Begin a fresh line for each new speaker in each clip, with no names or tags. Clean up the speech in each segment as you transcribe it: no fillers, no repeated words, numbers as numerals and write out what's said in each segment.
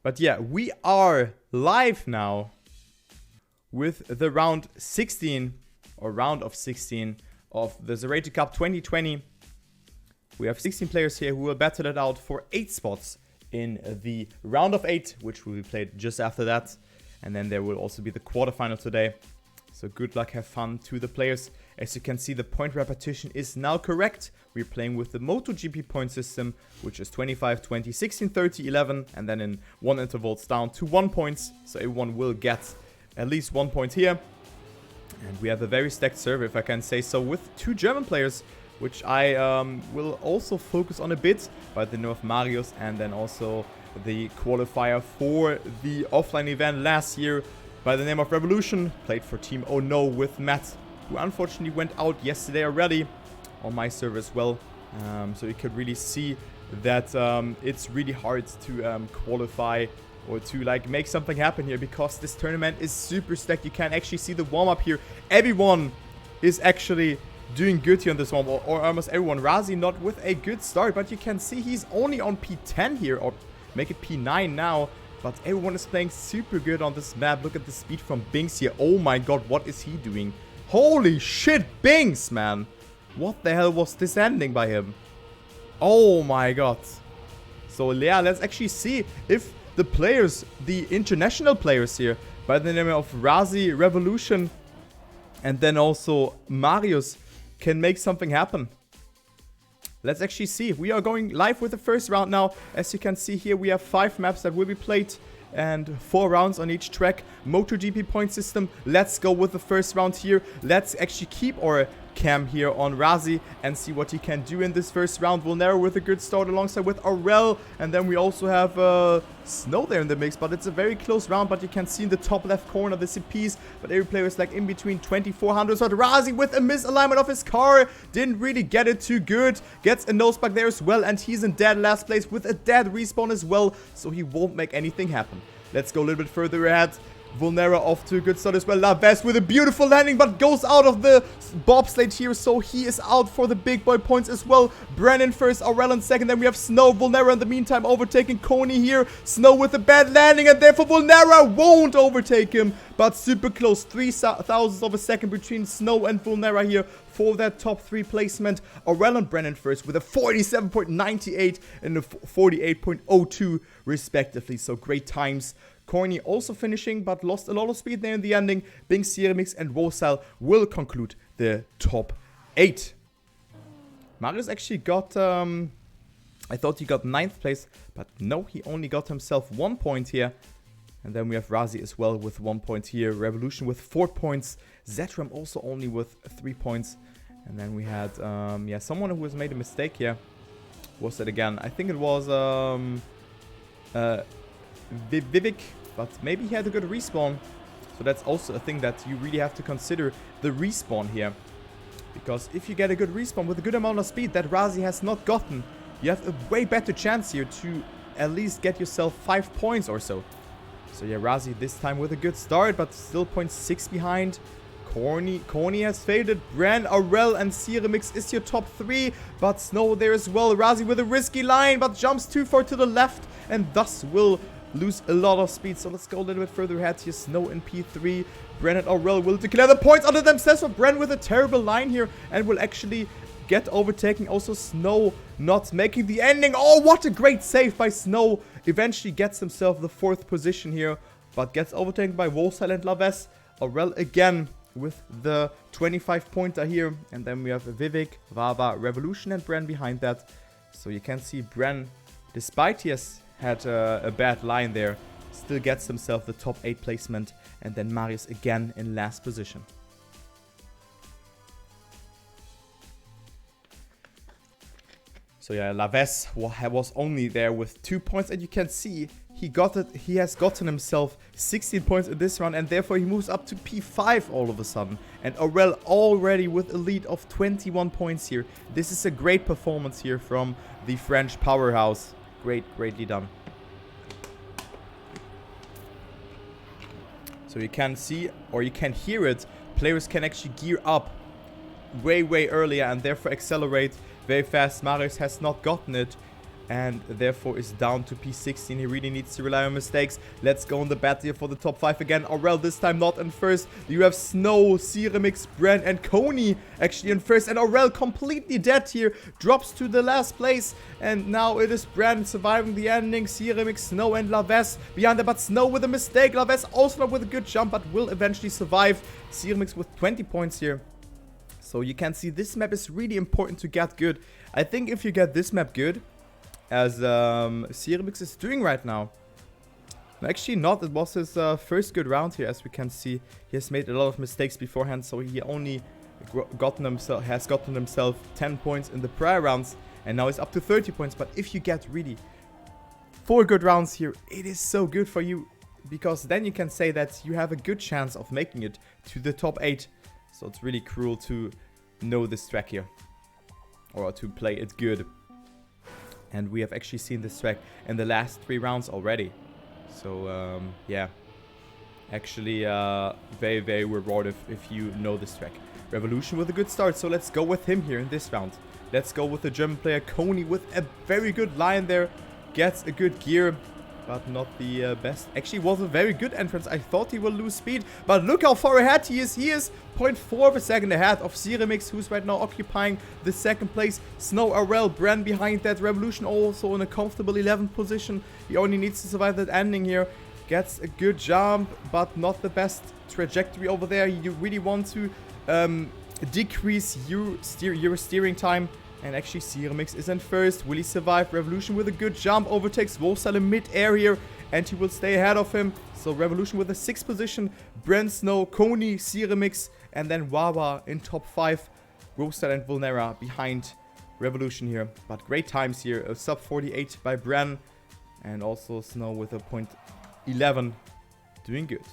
But yeah, we are live now with the round 16 or round of 16 of the Zerator Cup 2020. We have 16 players here who will battle it out for 8 spots in the round of 8, which will be played just after that. And then there will also be the quarterfinal today. So good luck, have fun to the players. As you can see, the point repetition is now correct. We're playing with the MotoGP point system, which is 25, 20, 16, 30, 11, and then in 1 intervals down to 1 point. So everyone will get at least 1 point here. And we have a very stacked server, if I can say so, with 2 German players, which I will also focus on a bit, by the name of Marius, and then also the qualifier for the offline event last year by the name of Revolution, played for Team Oh No with Matt, who unfortunately went out yesterday already on my server as well. So you could really see that it's really hard to qualify or to like make something happen here, because this tournament is super stacked. You can actually see the warm-up here. Everyone is actually doing good here on this one, or almost everyone. Razi not with a good start, but you can see he's only on P10 here, or make it P9 now. But everyone is playing super good on this map. Look at the speed from Binks here. Oh my god, what is he doing? Holy shit, Binks, man. What the hell was this ending by him? Oh my god. So yeah, let's actually see if the players, the international players here, by the name of Razi, Revolution, and then also Marius, can make something happen. Let's actually see. We are going live with the first round now. As you can see here, we have 5 maps that will be played and 4 rounds on each track. MotoGP point system. Let's go with the first round here. Let's actually keep our cam here on Razi and see what he can do in this first round. Vulnera with a good start alongside with Aurel, and then we also have Snow there in the mix, but it's a very close round. But you can see in the top left corner the CPs, but every player is like in between 2400. So Razi with a misalignment of his car, didn't really get it too good, gets a nose bug there as well, and he's in dead last place with a dead respawn as well, so he won't make anything happen. Let's go a little bit further ahead. Vulnera off to a good start as well. Laves with a beautiful landing, but goes out of the bobsled here, so he is out for the big boy points as well. Brennan first, Aurel in second, then we have Snow. Vulnera in the meantime overtaking Coney here. Snow with a bad landing, and therefore Vulnera won't overtake him, but super close. 3 thousandths of a second between Snow and Vulnera here for that top 3 placement. Aurel and Brennan first with a 47.98 and a 48.02 respectively, so great times. Corny also finishing, but lost a lot of speed there in the ending. Binks, Ceremix, and Wosal will conclude the top 8. Marius actually got, I thought he got 9th place, but no, he only got himself 1 point here. And then we have Razi as well with 1 point here. Revolution with 4 points. Zetram also only with 3 points. And then we had, yeah, someone who has made a mistake here. What was it again? I think it was, Vivek, but maybe he had a good respawn. So that's also a thing that you really have to consider, the respawn here. Because if you get a good respawn with a good amount of speed that Razi has not gotten, you have a way better chance here to at least get yourself 5 points or so. So yeah, Razi this time with a good start, but still 0.6 behind. Corny has faded. Bran, Aurel, and Ceremix is your top 3, but Snow there as well. Razi with a risky line, but jumps too far to the left, and thus will lose a lot of speed. So let's go a little bit further ahead here. Snow in P3. Bren and Aurel will declare the points under themselves, but Bren with a terrible line here and will actually get overtaken. Also Snow not making the ending. Oh, what a great save by Snow. Eventually gets himself the 4th position here, but gets overtaken by Wosal and Laves. Aurel again with the 25-pointer here. And then we have Vivek, Vava, Revolution, and Bren behind that. So you can see Bren, despite he has had a bad line there, still gets himself the top 8 placement, and then Marius again in last position. So yeah, Laves was only there with 2 points, and you can see he has gotten himself 16 points in this round, and therefore he moves up to P5 all of a sudden. And Aurel already with a lead of 21 points here. This is a great performance here from the French powerhouse. Greatly done. So you can see, or you can hear it, players can actually gear up way earlier and therefore accelerate very fast. Marius has not gotten it. and therefore is down to P16. He really needs to rely on mistakes. Let's go on the battle here for the top 5 again. Aurel this time not in first. You have Snow, Ceramix, Bren, and Coney actually in first. And Aurel completely dead here. Drops to the last place. And now it is Bren surviving the ending. Ceramix, Snow, and Laves behind there. But Snow with a mistake. Laves also not with a good jump, but will eventually survive. Ceramix with 20 points here. So you can see this map is really important to get good. I think if you get this map good, as Ceramix is doing right now. Actually not, it was his first good round here, as we can see. He has made a lot of mistakes beforehand, so he only has gotten himself 10 points in the prior rounds, and now he's up to 30 points. But if you get really 4 good rounds here, it is so good for you, because then you can say that you have a good chance of making it to the top 8. So it's really cruel to know this track here, or to play it good. And we have actually seen this track in the last 3 rounds already. So, yeah. Actually, very, very rewarding if you know this track. Revolution with a good start. So let's go with him here in this round. Let's go with the German player Coney with a very good line there. Gets a good gear, but not the best. Actually, was a very good entrance. I thought he will lose speed, but look how far ahead he is. He is 0.4 of a second ahead of Ceramix, who's right now occupying the second place. Snow, Aurel, Bren behind that. Revolution also in a comfortable 11th position. He only needs to survive that ending here. Gets a good jump, but not the best trajectory over there. You really want to decrease your steering time. And actually, Ceramix is in first. Will he survive? Revolution with a good jump. Overtakes Wolfstyle in mid-air here. And he will stay ahead of him. So Revolution with a 6th position. Bren, Snow, Coney, Ceramix. And then Wawa in top 5. Wolfstyle and Vulnera behind Revolution here. But great times here. A sub 48 by Bren. And also Snow with a 0.11. Doing good.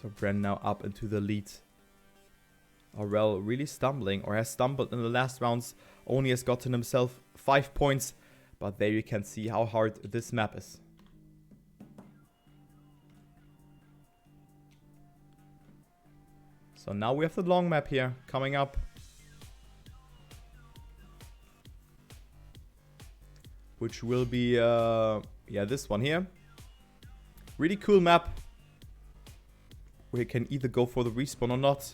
So Bren now up into the lead. Aurel really stumbling, or has stumbled in the last rounds. Only has gotten himself 5 points. But there you can see how hard this map is. So now we have the long map here coming up. Which will be, yeah, this one here. Really cool map. Where you can either go for the respawn or not.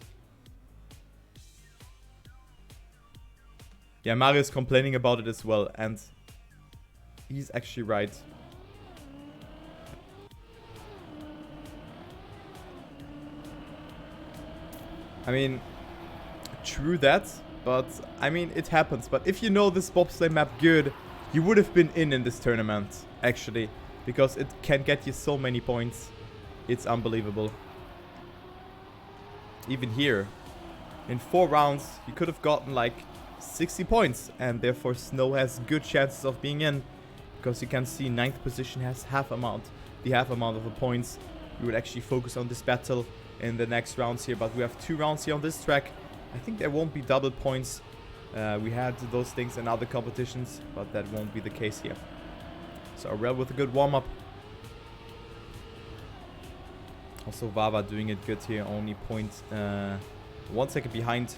Yeah, Mario is complaining about it as well, and he's actually right. I mean, true that, but I mean, it happens. But if you know this bobsleigh map good, you would have been in this tournament, actually, because it can get you so many points. It's unbelievable. Even here, in 4 rounds, you could have gotten like 60 points, and therefore Snow has good chances of being in, because you can see 9th position has the half amount of the points. We will actually focus on this battle in the next rounds here, but we have 2 rounds here on this track. I think there won't be double points. We had those things in other competitions, but that won't be the case here. So Aurel with a good warm-up. Also Vava doing it good here, only 1 second behind.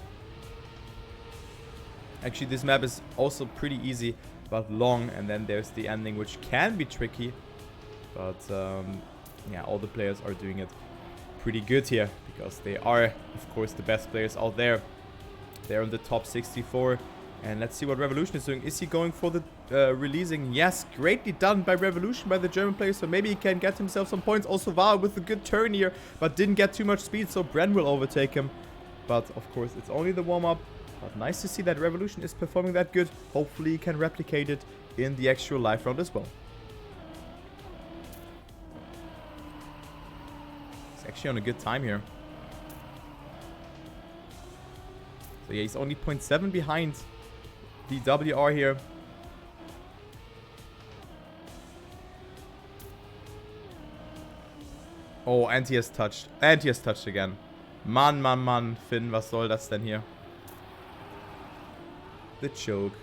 Actually, this map is also pretty easy, but long, and then there's the ending, which can be tricky. But yeah, all the players are doing it pretty good here, because they are, of course, the best players out there. They're in the top 64, and let's see what Revolution is doing. Is he going for the releasing? Yes, greatly done by Revolution, by the German player, so maybe he can get himself some points. Also Vava with a good turn here, but didn't get too much speed, so Bren will overtake him. But, of course, it's only the warm-up. But nice to see that Revolution is performing that good. Hopefully he can replicate it in the actual live round as well. He's actually on a good time here. So yeah, he's only 0.7 behind the WR here. Oh, and he has touched. And he has touched again. Mann, Finn, was soll das denn hier? The choke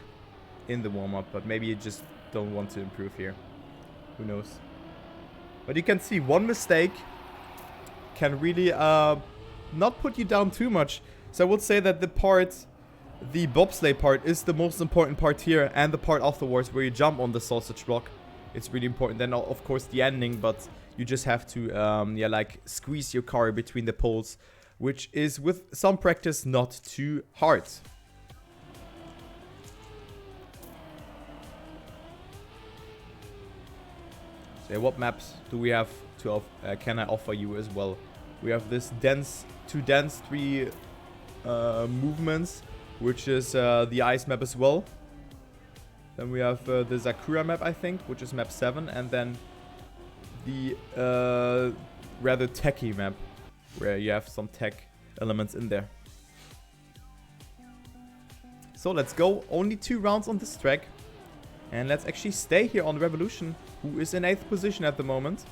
in the warm-up, but maybe you just don't want to improve here. Who knows? But you can see 1 mistake can really not put you down too much. So I would say that the part the bobsleigh part is the most important part here, and the part afterwards where you jump on the sausage block. It's really important. Then, of course, the ending, but you just have to, yeah, like, squeeze your car between the poles, which is, with some practice, not too hard. So, what maps do we have to can I offer you as well? We have this two dense 3 movements, which is the ice map as well. Then we have the Sakura map, I think, which is map 7, and then the rather techy map, where you have some tech elements in there. So let's go. Only 2 rounds on this track. And let's actually stay here on Revolution, who is in 8th position at the moment.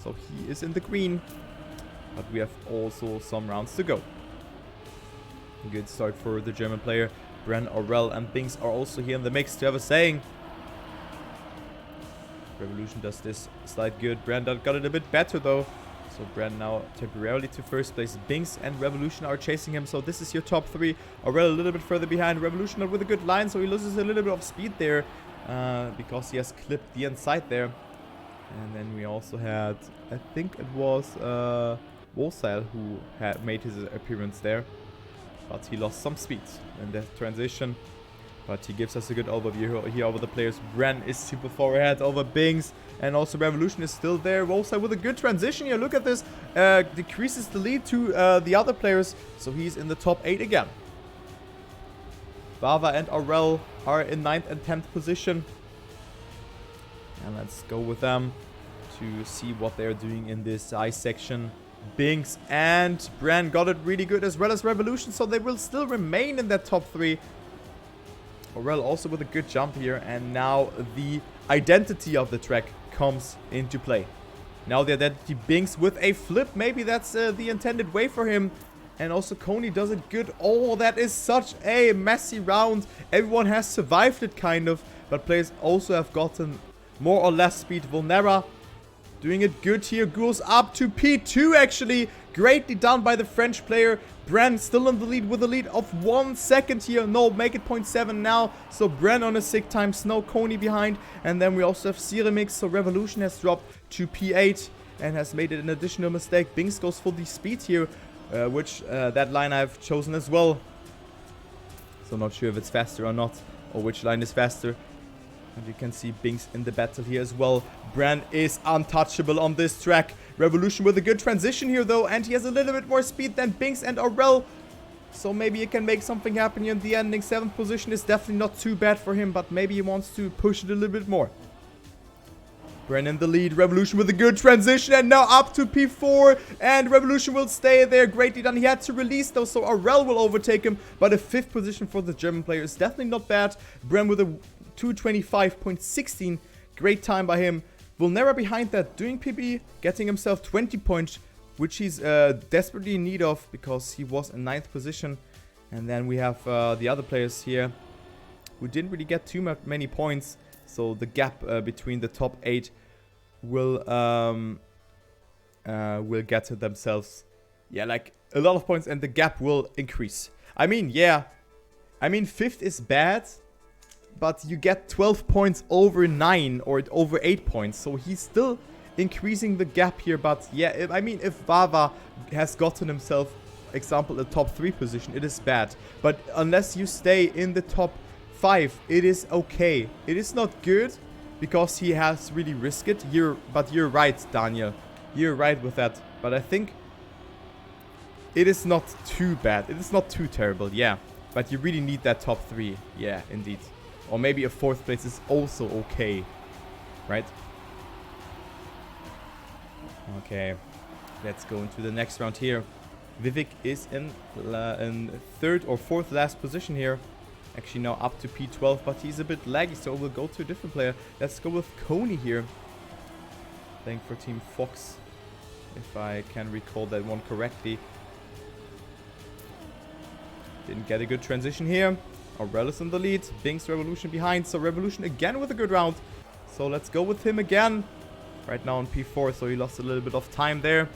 So he is in the green. But we have also some rounds to go. Good start for the German player. Bren, Aurel, and Binks are also here in the mix to have a saying. Revolution does this slide good. Bren got it a bit better though. So Bren now temporarily to first place. Binks and Revolution are chasing him. So this is your top 3. Aurel a little bit further behind. Revolution not with a good line, so he loses a little bit of speed there. Because he has clipped the inside there. And then we also had, I think it was Wolsile who had made his appearance there. But he lost some speed in that transition. But he gives us a good overview here over the players. Bren is super far ahead over Binks. And also Revolution is still there. Wolsile with a good transition here. Look at this. Decreases the lead to the other players. So he's in the top 8 again. Vava and Aurel are in 9th and 10th position. And let's go with them to see what they're doing in this ice section. Binks and Bren got it really good, as well as Revolution, so they will still remain in that top 3. Aurel also with a good jump here, and now the identity of the track comes into play. Now the identity, Binks with a flip, maybe that's the intended way for him. And also Coney does it good. Oh, that is such a messy round. Everyone has survived it kind of, but players also have gotten more or less speed. Vulnera doing it good here, goes up to P2 actually. Greatly done by the French player. Bren still in the lead with a lead of 1 second here. No, make it 0.7 now. So Bren on a sick time, Snow Coney behind. And then we also have Ceremix. So Revolution has dropped to P8 and has made it an additional mistake. Binks goes for the speed here. Which that line I've chosen as well. So not sure if it's faster or not, or which line is faster. And you can see Binks in the battle here as well. Bren is untouchable on this track. Revolution with a good transition here though, and he has a little bit more speed than Binks and Aurel. So maybe he can make something happen here in the ending. 7th position is definitely not too bad for him, but maybe he wants to push it a little bit more. Bren in the lead, Revolution with a good transition, and now up to P4, and Revolution will stay there. Greatly done. He had to release though, so Aurel will overtake him, but a 5th position for the German player is definitely not bad. Bren with a 2:25.16, great time by him. Vulnera behind that, doing PB, getting himself 20 points, which he's desperately in need of, because he was in 9th position. And then we have the other players here, who didn't really get too many points. So the gap between the top 8 will get to themselves, yeah, like a lot of points, and the gap will increase. I mean, yeah, I mean 5th is bad, but you get 12 points over 9 or over 8 points, so he's still increasing the gap here. But yeah, I mean, if Vava has gotten himself, example, a top 3 position, it is bad. But unless you stay in the top 5, it is okay. It is not good, because he has really risked it. But you're right, Daniel. You're right with that. But I think it is not too bad. It is not too terrible, yeah. But you really need that top 3. Yeah, indeed. Or maybe a 4th place is also okay. Right? Okay. Let's go into the next round here. Vivek is in 3rd or 4th last position here. Actually now up to P12, but he's a bit laggy, so we'll go to a different player. Let's go with Coney here. Playing for Team Fox, if I can recall that one correctly. Didn't get a good transition here. Aurel is in the lead. Binks, Revolution behind. So Revolution again with a good round. So let's go with him again. Right now on P4, so he lost a little bit of time there.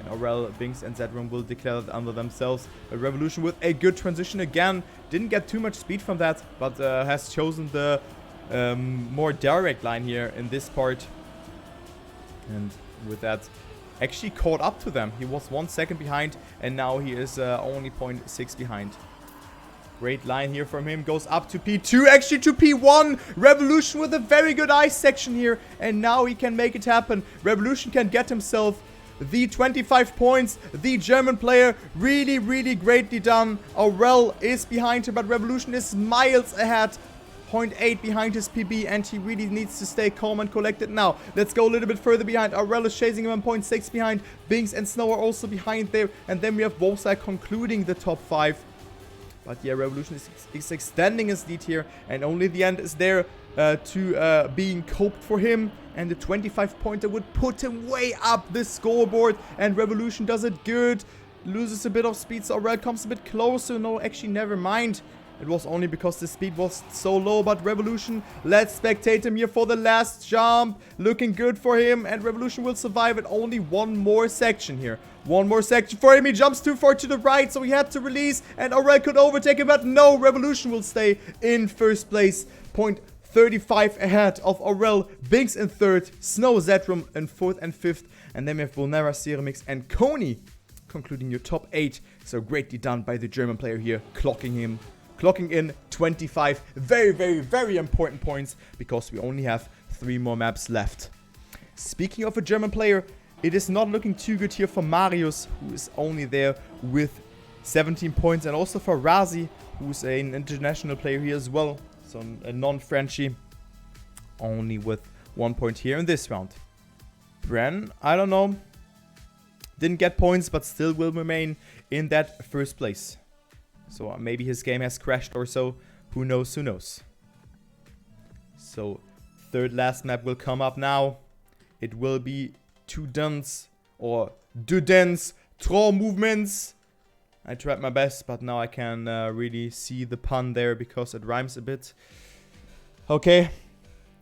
Aurel, Binks, and Zedrum will declare it under themselves. A Revolution with a good transition again. Didn't get too much speed from that, but has chosen the more direct line here in this part. And with that, actually caught up to them. He was 1 second behind, and now he is only 0.6 behind. Great line here from him. Goes up to P2, actually to P1. Revolution with a very good ice section here. And now he can make it happen. Revolution can get himself the 25 points. The German player, really, really greatly done. Aurel is behind him, but Revolution is miles ahead. 0.8 behind his PB, and he really needs to stay calm and collected now. Let's go a little bit further behind. Aurel is chasing him 0.6 behind. Binks and Snow are also behind there. And then we have Wolfside concluding the top 5. But yeah, Revolution is extending his lead here. And only the end is there to being coped for him. And the 25-pointer would put him way up this scoreboard. And Revolution does it good. Loses a bit of speed, so Aurel comes a bit closer. No, actually, never mind. It was only because the speed was so low, but Revolution, let's spectate him here for the last jump. Looking good for him, and Revolution will survive it. Only one more section here. One more section for him. He jumps too far to the right, so he had to release, and Aurel could overtake him, but no, Revolution will stay in first place. 0.35 ahead of Aurel, Binks in third, Snow, Zedrum in fourth and fifth, and then we have Volnera, Ceramix, and Coney concluding your top 8. So greatly done by the German player here, clocking in 25 very, very, very important points because we only have 3 more maps left. Speaking of a German player, it is not looking too good here for Marius, who is only there with 17 points, and also for Razi, who's an international player here as well, so a non-Frenchie, only with 1 point here in this round. Bren, I don't know, didn't get points, but still will remain in that first place. So maybe his game has crashed or so. Who knows, who knows. So third last map will come up now. It will be two duns or deux trois movements. I tried my best, but now I can really see the pun there because it rhymes a bit. Okay,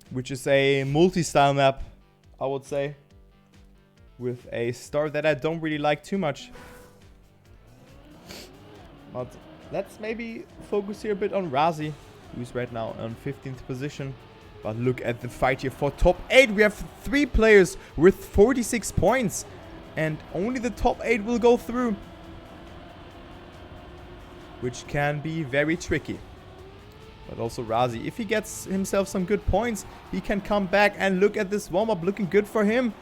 which is a multi-style map, I would say, with a start that I don't really like too much. But let's maybe focus here a bit on Razi, who's right now on 15th position. But look at the fight here for top 8. We have 3 players with 46 points. And only the top 8 will go through. Which can be very tricky. But also Razi, if he gets himself some good points, he can come back. And look at this warm-up, looking good for him.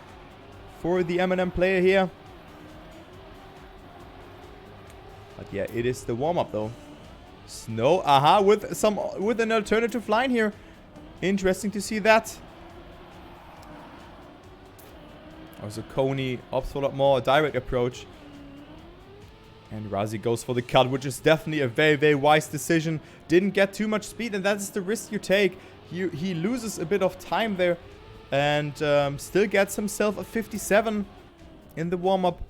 For the M&M player here. But yeah, it is the warm-up though. Snow, with an alternative line here. Interesting to see that. Also Coney opts for a lot more direct approach. And Razi goes for the cut, which is definitely a very, very wise decision. Didn't get too much speed, and that's the risk you take. He loses a bit of time there. And still gets himself a 57 in the warm-up.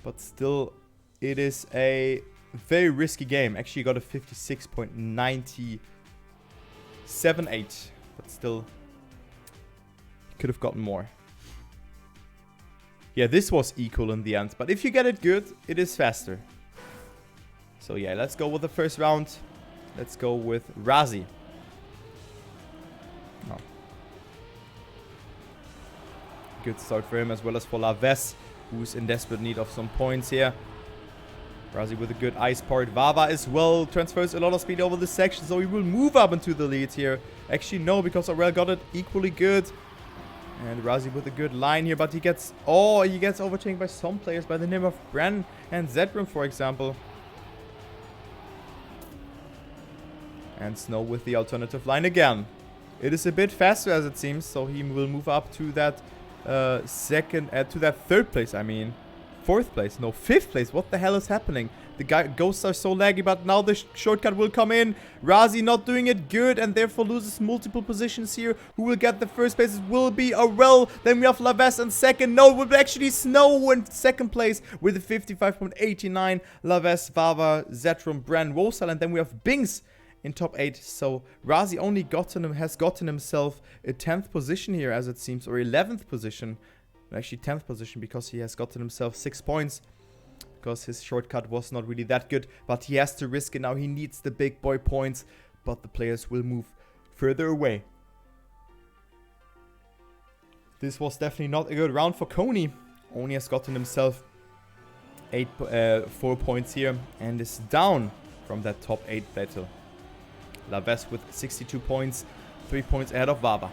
But still, it is a very risky game. Actually got a 56.978. But still, he could have gotten more. Yeah, this was equal in the end. But if you get it good, it is faster. So yeah, let's go with the first round. Let's go with Razi. Oh. Good start for him as well as for Laves, who's in desperate need of some points here. Razi with a good ice part. Vava as well transfers a lot of speed over this section, so he will move up into the lead here. Actually, no, because Aurel got it equally good. And Razi with a good line here, but he gets overtaken by some players by the name of Bren and Zedrum, for example. And Snow with the alternative line again. It is a bit faster as it seems, so he will move up to that third place, I mean. 4th place, no, 5th place. What the hell is happening? The ghosts are so laggy, but now the shortcut will come in. Razi not doing it good and therefore loses multiple positions here. Who will get the first place? It will be Aurel. Then we have Laves in second. No, it will be actually Snow in second place with a 55.89. Laves, Vava, Zetrum, Bren, Rosal, and then we have Binks in top 8. So Razi only has gotten himself a 10th position here, as it seems, or 11th position. actually 10th position, because he has gotten himself 6 points. Because his shortcut was not really that good. But he has to risk it now. He needs the big boy points. But the players will move further away. This was definitely not a good round for Coney. Only has gotten himself 4 points here. And is down from that top 8 battle. Laves with 62 points. 3 points ahead of Vava.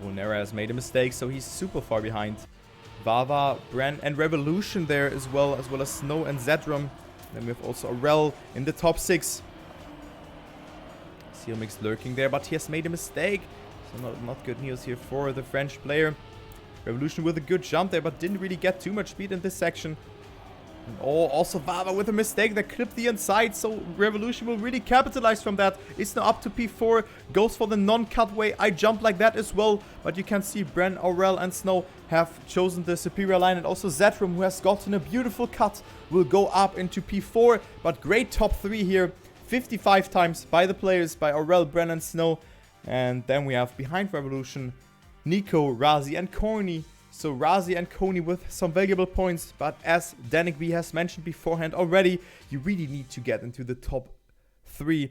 Vulnera has made a mistake, so he's super far behind. Vava, Bren, and Revolution there as well as Snow and Zedrum. Then we have also Aurel in the top 6. Sealmix lurking there, but he has made a mistake. So not good news here for the French player. Revolution with a good jump there, but didn't really get too much speed in this section. And also Vava with a mistake that clipped the inside, so Revolution will really capitalize from that. It's now up to P4, goes for the non-cut way. I jump like that as well, but you can see Bren, Aurel, and Snow have chosen the superior line, and also Zetrum, who has gotten a beautiful cut, will go up into P4. But great top 3 here, 55 times by the players, by Aurel, Bren, and Snow. And then we have behind Revolution, Nico, Razi, and Corny. So Razi and Coney with some valuable points, but as Danik B has mentioned beforehand already, you really need to get into the top 3,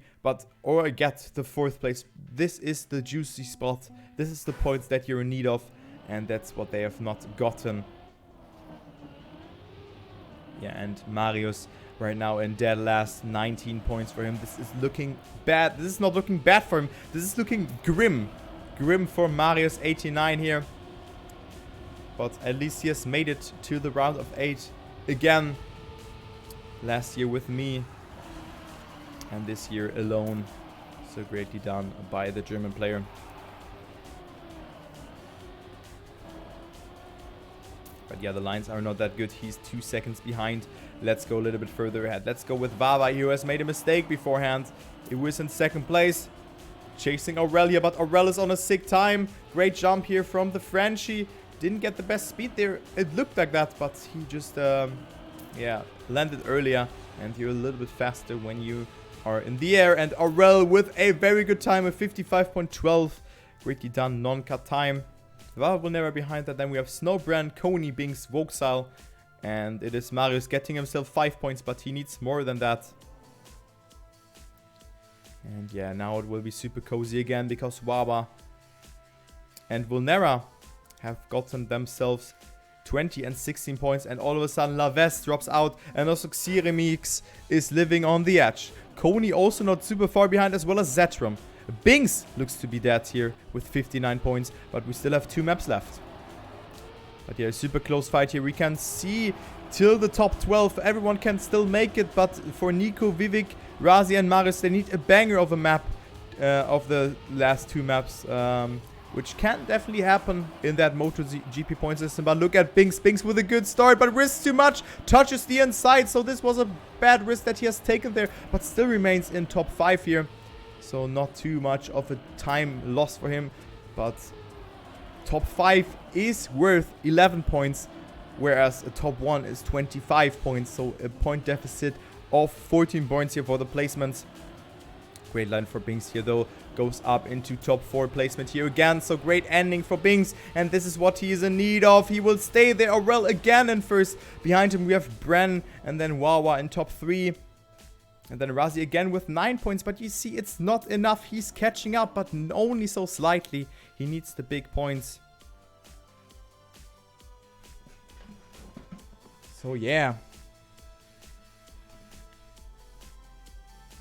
or get the 4th place. This is the juicy spot. This is the points that you're in need of, and that's what they have not gotten. Yeah, and Marius right now in dead last, 19 points for him. This is looking bad. This is not looking bad for him. This is looking grim. Grim for Marius, 89 here. But at least he has made it to the round of 8 again. Last year with me. And this year alone. So greatly done by the German player. But yeah, the lines are not that good. He's 2 seconds behind. Let's go a little bit further ahead. Let's go with Vava, who has made a mistake beforehand. He was in 2nd place. Chasing Aurelia, but Aurel is on a sick time. Great jump here from the Frenchie. Didn't get the best speed there. It looked like that, but he just, yeah, landed earlier. And you're a little bit faster when you are in the air. And Aurel with a very good time of 55.12. Greatly done, non-cut time. Vava will never behind that. Then we have Snowbrand, Coney, Binks, Vauxhall. And it is Marius getting himself 5 points, but he needs more than that. And yeah, now it will be super cozy again, because Wawa and Vulnera have gotten themselves 20 and 16 points, and all of a sudden Laves drops out, and also Xeremix is living on the edge. Coney also not super far behind, as well as Zetrum. Binks looks to be dead here with 59 points, but we still have 2 maps left. But yeah, super close fight here. We can see till the top 12. Everyone can still make it, but for Nico, Vivek, Razi, and Marius, they need a banger of a map of the last 2 maps. Which can definitely happen in that MotoGP point system. But look at Binks. Binks with a good start, but risks too much. Touches the inside, so this was a bad risk that he has taken there. But still remains in top 5 here. So not too much of a time loss for him. But top 5 is worth 11 points. Whereas a top 1 is 25 points. So a point deficit of 14 points here for the placements. Great line for Binks here though. Goes up into top 4 placement here again. So great ending for Binks. And this is what he is in need of. He will stay there. Aurel again in first. Behind him we have Bren and then Wawa in top 3. And then Razi again with 9 points. But you see, it's not enough. He's catching up, but only so slightly. He needs the big points. So yeah.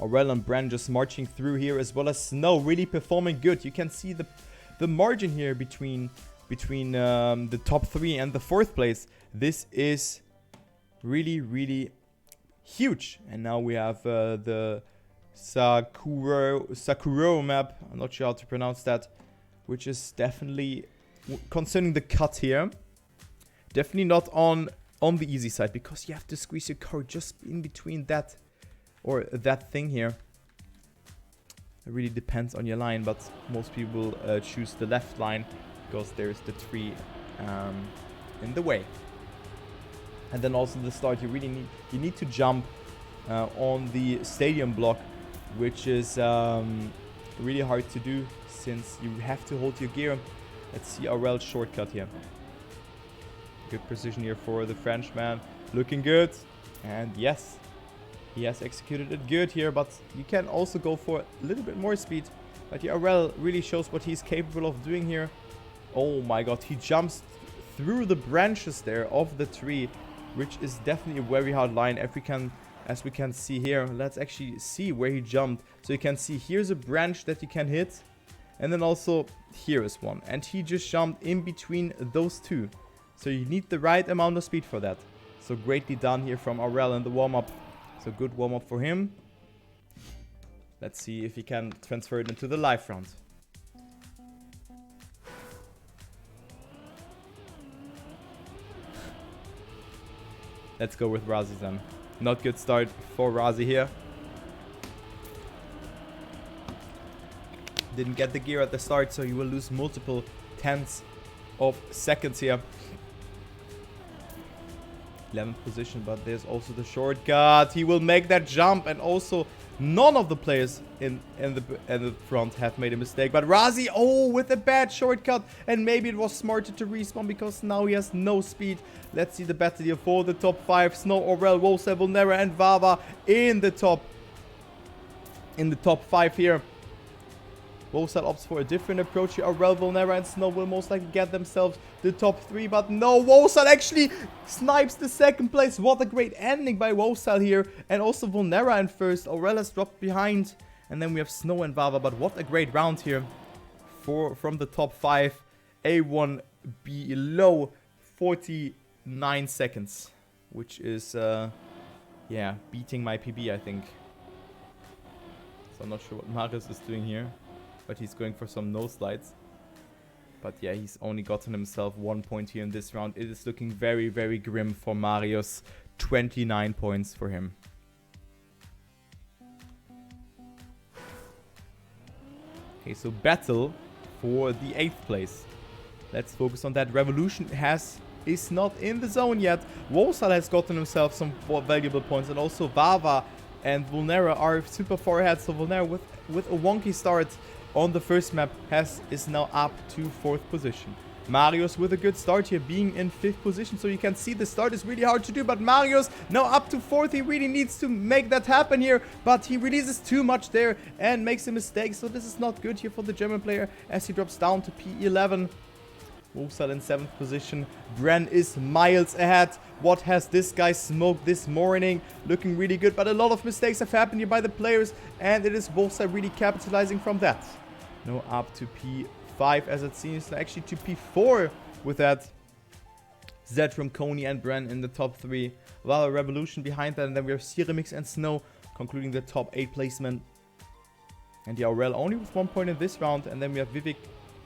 Aurel and Bren just marching through here, as well as Snow really performing good. You can see the margin here between the top 3 and the 4th place. This is really huge. And now we have the Sakuro map. I'm not sure how to pronounce that, which is definitely concerning the cut here. Definitely not on the easy side, because you have to squeeze your car just in between that. Or that thing here. It really depends on your line, but most people choose the left line because there's the tree in the way. And then also the start, you really need to jump on the stadium block, which is really hard to do since you have to hold your gear. Let's see Aurel's shortcut here. Good precision here for the Frenchman. Looking good. And yes, he has executed it good here, but you can also go for a little bit more speed. But yeah, Aurel really shows what he's capable of doing here. Oh my god, he jumps through the branches there of the tree, which is definitely a very hard line as we can see here. Let's actually see where he jumped. So you can see here's a branch that you can hit, and then also here is one, and he just jumped in between those two. So you need the right amount of speed for that. So greatly done here from Aurel in the warm-up. So good warm-up for him. Let's see if he can transfer it into the live round. Let's go with Razi then. Not good start for Razi here. Didn't get the gear at the start, so you will lose multiple tenths of seconds here. 11th position, but there's also the shortcut. He will make that jump, and also none of the players in the front have made a mistake. But Razi, oh, with a bad shortcut, and maybe it was smarter to respawn because now he has no speed. Let's see the battle here for the top 5. Snow, Aurel, Wosel, Vulnera, and Vava in the top 5 here. Wosel opts for a different approach here. Aurel, Vulnera, and Snow will most likely get themselves the top 3. But no, Wosel actually snipes the second place. What a great ending by Wosel here. And also Vulnera in first. Aurel has dropped behind. And then we have Snow and Vava. But what a great round here from the top 5. A1 below 49 seconds. Which is, yeah, beating my PB, I think. So I'm not sure what Marius is doing here. But he's going for some no slides. But yeah, he's only gotten himself 1 point here in this round. It is looking very, very grim for Marius. 29 points for him. Okay, so battle for the 8th place. Let's focus on that. Revolution is not in the zone yet. Wosal has gotten himself some valuable points. And also Vava and Vulnera are super far ahead. So Vulnera with a wonky start on the first map is now up to 4th position. Marius with a good start here, being in 5th position. So you can see the start is really hard to do. But Marius now up to 4th. He really needs to make that happen here. But he releases too much there and makes a mistake. So this is not good here for the German player as he drops down to P11. Wosal in 7th position. Bren is miles ahead. What has this guy smoked this morning? Looking really good, but a lot of mistakes have happened here by the players, and it is Wosal really capitalizing from that. Now up to P5 as it seems, actually to P4 with that. Zetrum, Coney, and Bren in the top 3. While Revolution behind that, and then we have Ceremix and Snow concluding the top 8 placement. And the Aurel only with 1 point in this round, and then we have Vivek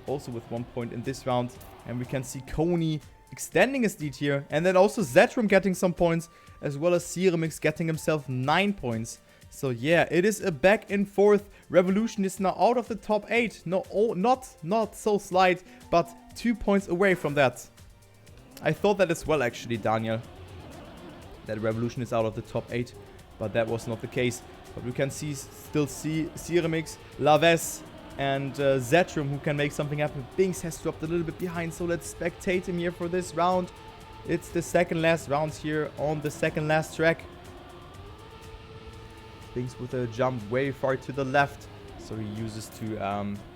also with 1 point in this round. And we can see Coney extending his lead here. And then also Zetrum getting some points, as well as Ceremix getting himself 9 points. So yeah, it is a back and forth. Revolution is now out of the top 8. No, oh, not so slight, but 2 points away from that. I thought that as well, actually, Daniel. That Revolution is out of the top 8, but that was not the case. But we can still see Ceremix, Laves, and Zetrum who can make something happen. Binks has dropped a little bit behind, so let's spectate him here for this round. It's the second last round here on the second last track. Binks with a jump way far to the left, so he uses to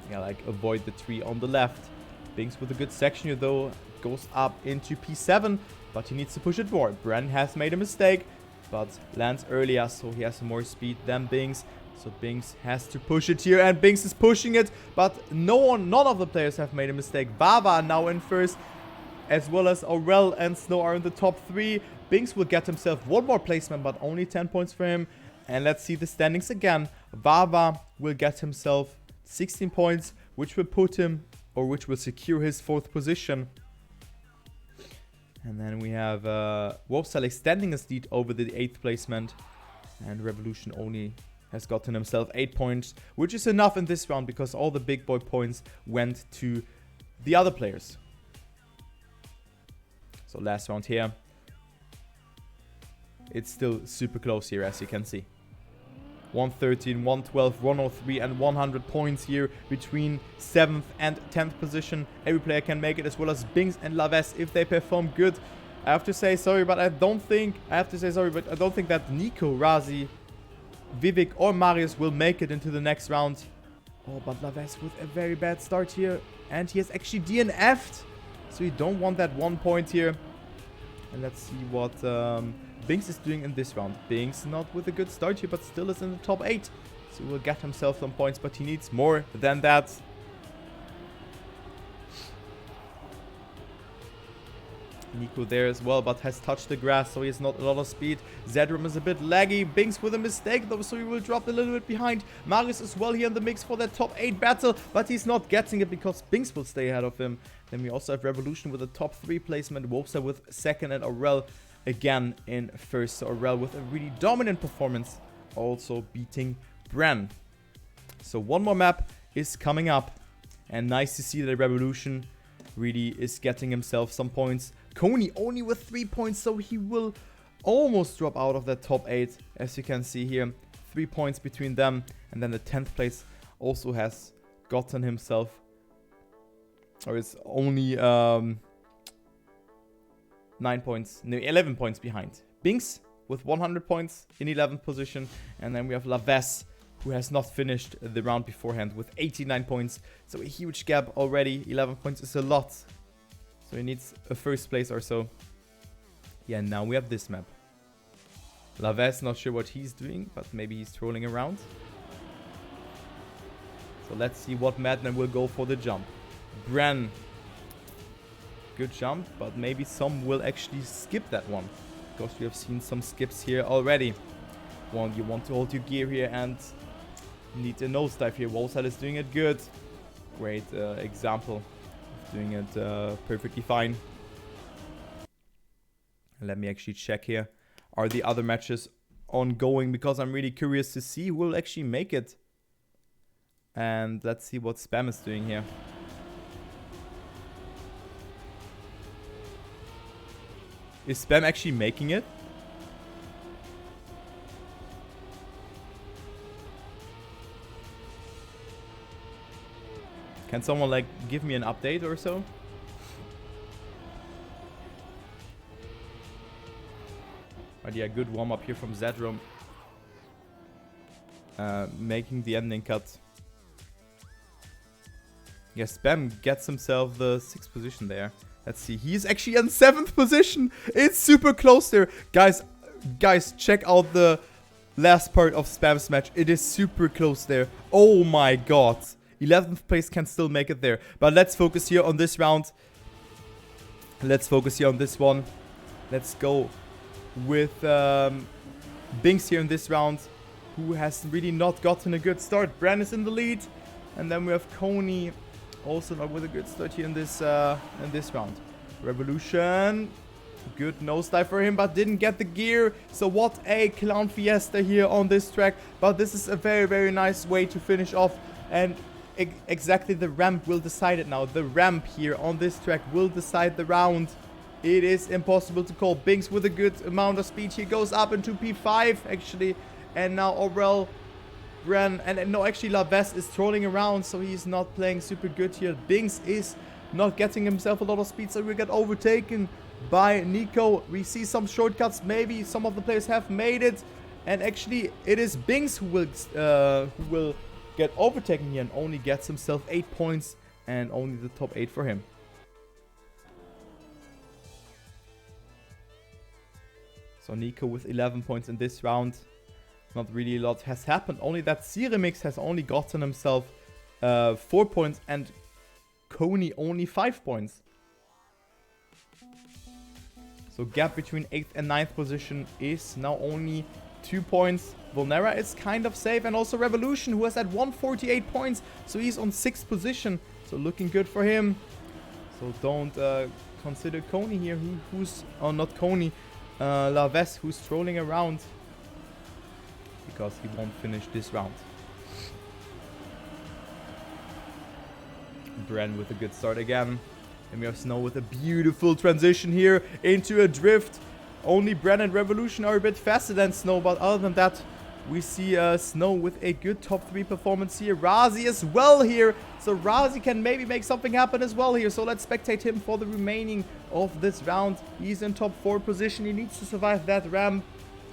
yeah, like avoid the tree on the left. Binks with a good section here though, goes up into P7, but he needs to push it more. Bren has made a mistake, but lands earlier, so he has more speed than Binks. So Binks has to push it here, and Binks is pushing it, but none of the players have made a mistake. Vava now in first, as well as Aurel and Snow are in the top 3. Binks will get himself 1 more placement, but only 10 points for him. And let's see the standings again. Vava will get himself 16 points, which will put him, or which will secure his 4th position. And then we have Wosal extending his lead over the 8th placement. And Revolution only has gotten himself 8 points, which is enough in this round because all the big boy points went to the other players. So last round here. It's still super close here, as you can see. 113, 112, 103 and 100 points here between 7th and 10th position. Every player can make it, as well as Binks and Laves if they perform good. I have to say sorry, but I don't think that Nico, Razi, Vivek or Marius will make it into the next round. Oh, but Laves with a very bad start here. And he has actually DNF'd. So you don't want that 1 point here. And let's see what Binks is doing in this round. Binks not with a good start here, but still is in the top 8. So he will get himself some points, but he needs more than that. Nico there as well, but has touched the grass, so he has not a lot of speed. Zedrum is a bit laggy. Binks with a mistake though, so he will drop a little bit behind. Marius as well here in the mix for that top 8 battle, but he's not getting it because Binks will stay ahead of him. Then we also have Revolution with a top 3 placement. Wosa with 2nd, and Aurel again in 1st. So Aurel with a really dominant performance, also beating Bren. So one more map is coming up, and nice to see that Revolution really is getting himself some points. Coney only with 3 points, so he will almost drop out of that top 8. As you can see here, 3 points between them. And then the 10th place also has gotten himself, or is only 9 points, no, 11 points behind. Binks with 100 points in 11th position. And then we have Laves, who has not finished the round beforehand, with 89 points. So a huge gap already. 11 points is a lot. So he needs a 1st place or so. Yeah, now we have this map. Laves, not sure what he's doing, but maybe he's trolling around. So let's see what Madman will go for the jump. Bren. Good jump, but maybe some will actually skip that one, because we have seen some skips here already. Well, you want to hold your gear here and need a nosedive here. Wolside is doing it good. Great example of doing it perfectly fine. Let me actually check here. Are the other matches ongoing? Because I'm really curious to see who will actually make it. And let's see what Spam is doing here. Is Spam actually making it? Can someone like give me an update or so? But yeah, good warm up here from Zedrum. Making the ending cut. Yeah, Spam gets himself the 6th position there. Let's see. He's actually in 7th position. It's super close there. Guys, check out the last part of Spam's match. It is super close there. Oh my god. 11th place can still make it there. But let's focus here on this round. Let's focus here on this one. Let's go with Binks here in this round, who has really not gotten a good start. Bran is in the lead. And then we have Coney, also not with a good start here in this round. Revolution. Good nosedive for him, but didn't get the gear. So what a clown fiesta here on this track. But this is a very, very nice way to finish off. And exactly the ramp will decide it now. The ramp here on this track will decide the round. It is impossible to call. Binks with a good amount of speed. He goes up into P5 actually. And now Aurel, Bren, and no, actually Laves is trolling around, so he's not playing super good here. Binks is not getting himself a lot of speed, so we get overtaken by Nico. We see some shortcuts. Maybe some of the players have made it. And actually, it is Binks who will get overtaken here and only gets himself 8 points and only the top 8 for him. So Nico with 11 points in this round. Not really a lot has happened. Only that Ceremix has only gotten himself 4 points and Coney only 5 points. So gap between 8th and 9th position is now only 2 points. Volnera is kind of safe, and also Revolution, who has at 148 points. So he's on 6th position. So looking good for him. So don't consider Coney here, who's... Oh, not Coney. Laves, who's trolling around. Because he won't finish this round. Bren with a good start again. And we have Snow with a beautiful transition here into a drift. Only Bren and Revolution are a bit faster than Snow, but other than that, We see Snow with a good top 3 performance here. Razi as well here. So Razi can maybe make something happen as well here. So let's spectate him for the remaining of this round. He's in top 4 position. He needs to survive that ramp.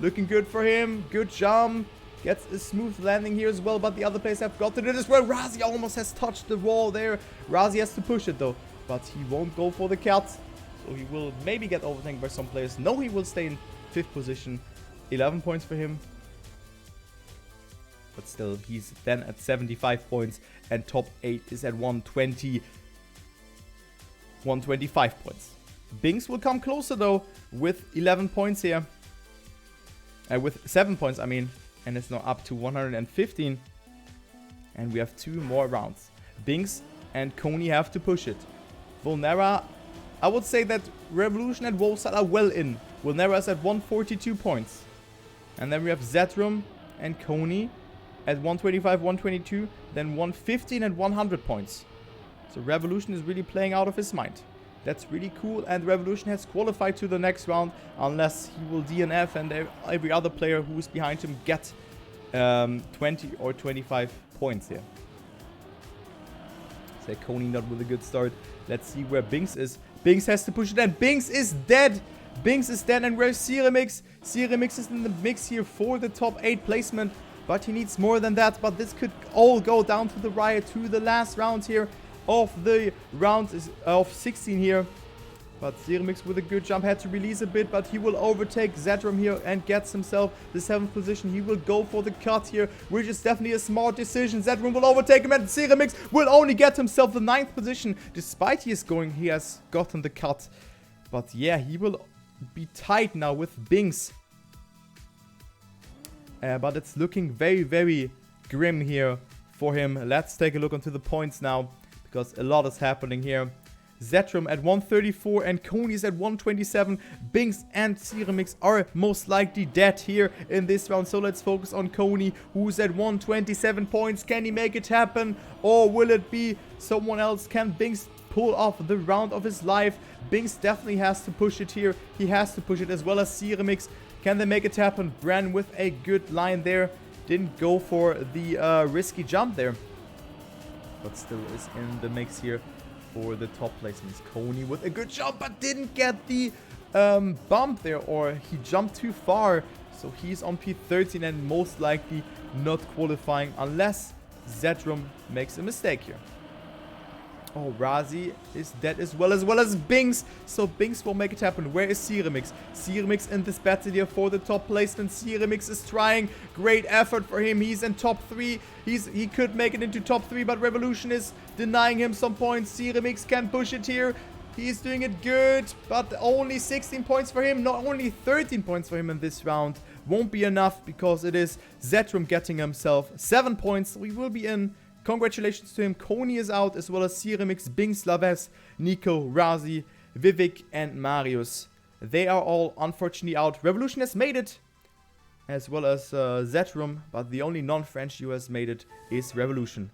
Looking good for him. Good jump. Gets a smooth landing here as well, but the other players have gotten it as well. Razi almost has touched the wall there. Razi has to push it though, but he won't go for the cut. So he will maybe get overtaken by some players. No, he will stay in 5th position. 11 points for him. But still, he's then at 75 points, and top 8 is at 125 points. Binks will come closer though with 11 points here. With 7 points, I mean. And it's now up to 115. And we have 2 more rounds. Binks and Coney have to push it. Volnera, I would say that Revolution and Wolfside are well in. Volnera is at 142 points. And then we have Zetrum and Coney at 125, 122. Then 115 and 100 points. So Revolution is really playing out of his mind. That's really cool, and Revolution has qualified to the next round unless he will DNF and every other player who is behind him get 20 or 25 points here. So Coney not with a good start. Let's see where Binks is. Binks has to push it, and Binks is dead. Binks is dead, and where's Ceremix? Ceremix is in the mix here for the top 8 placement, but he needs more than that. But this could all go down to the wire, to the last round here of the round of 16 here. But Ceremix with a good jump had to release a bit, but he will overtake Zetrum here and gets himself the 7th position. He will go for the cut here, which is definitely a smart decision. Zetrum will overtake him, and Ceremix will only get himself the 9th position, despite he has gotten the cut. But yeah, he will be tight now with Binks. But it's looking very, very grim here for him. Let's take a look onto the points now, because a lot is happening here. Zetrum at 134 and Coney is at 127. Binks and Ceremix are most likely dead here in this round. So let's focus on Coney, who's at 127 points. Can he make it happen, or will it be someone else? Can Binks pull off the round of his life? Binks definitely has to push it here. He has to push it, as well as Ceremix. Can they make it happen? Bran with a good line there. Didn't go for the risky jump there, but still is in the mix here for the top placements. Coney with a good jump, but didn't get the bump there, or he jumped too far. So he's on P13 and most likely not qualifying unless Zetrum makes a mistake here. Oh, Razi is dead as well as Binks. So Binks will make it happen. Where is Ceremix? Ceremix in this battle here for the top placement. Ceremix is trying. Great effort for him. He's in top 3. He could make it into top 3, but Revolution is denying him some points. Ceremix can push it here. He's doing it good, but only 16 points for him. Not only 13 points for him in this round. Won't be enough, because it is Zetrum getting himself 7 points. We will be in. Congratulations to him. Coney is out, as well as Ceremix, Binks, Laves, Nico, Razi, Vivek, and Marius. They are all unfortunately out. Revolution has made it, as well as Zetrum, but the only non-French who has made it is Revolution.